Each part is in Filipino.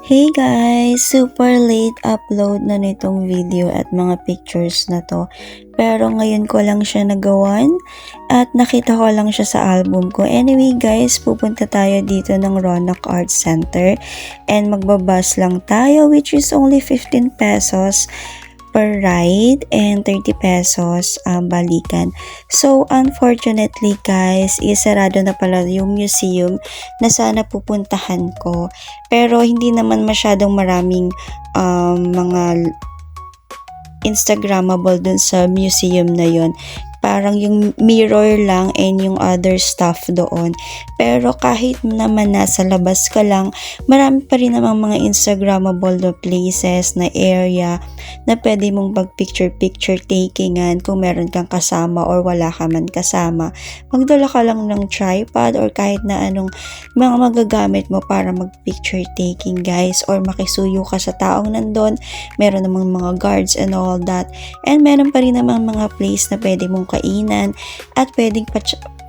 Hey guys! Super late upload na nitong video at mga pictures na to. Pero ngayon ko lang siya nagawan at nakita ko lang siya sa album ko. Anyway guys, pupunta tayo dito ng Roanoke Arts Center and magbabus lang tayo, which is only 15 pesos per ride and 30 pesos balikan. So unfortunately guys, isarado na pala yung museum na sana pupuntahan ko. Pero hindi naman masyadong maraming mga Instagrammable dun sa museum na yon. Parang yung mirror lang and yung other stuff doon. Pero kahit naman nasa labas ka lang, marami pa rin namang mga Instagrammable na places, na area, na pwede mong pag-picture takingan kung meron kang kasama or wala ka man kasama. Magdala ka lang ng tripod or kahit na anong mga magagamit mo para mag-picture taking guys, or makisuyo ka sa taong nandun. Meron namang mga guards and all that. And meron pa rin namang mga place na pwede mong kainan at pwedeng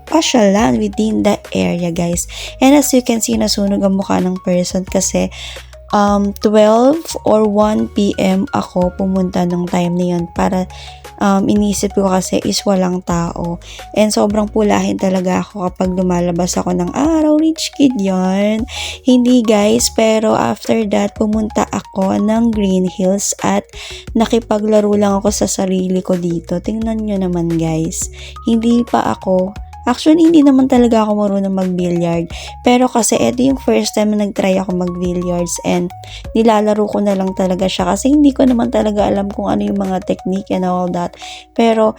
pasyalan within the area guys. And as you can see, nasunog ang mukha ng person kasi 12 or 1 PM ako pumunta ng time na yun para inisip ko kasi is walang tao. And sobrang pulahin talaga ako kapag lumalabas ako ng araw. Rich kid yarn. Hindi guys, pero after that pumunta ako ng Green Hills at nakipaglaro lang ako sa sarili ko dito. Tingnan nyo naman guys. Actually, hindi naman talaga ako marunong mag-billiard. Pero kasi ito yung first time na nag-try ako mag-billiards and nilalaro ko na lang talaga siya kasi hindi ko naman talaga alam kung ano yung mga technique and all that. Pero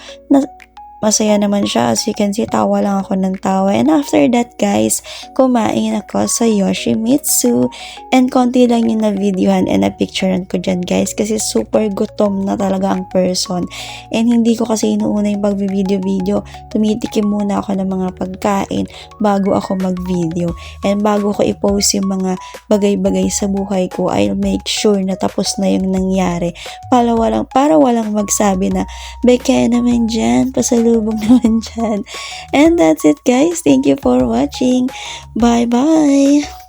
masaya naman siya. As you can see, tawa lang ako ng tawa. And after that guys, kumain ako sa Yoshimitsu. And konti lang yung na-videohan and na-picturean ko dyan guys. Kasi super gutom na talaga ang person. And hindi ko kasi inuuna yung pag-video. Tumitikim muna ako ng mga pagkain bago ako mag-video. And bago ko i-post yung mga bagay-bagay sa buhay ko, I'll make sure na tapos na yung nangyari. Para walang magsabi na, Beke naman dyan, pasalubong naman dyan. And that's it guys. Thank you for watching. Bye-bye!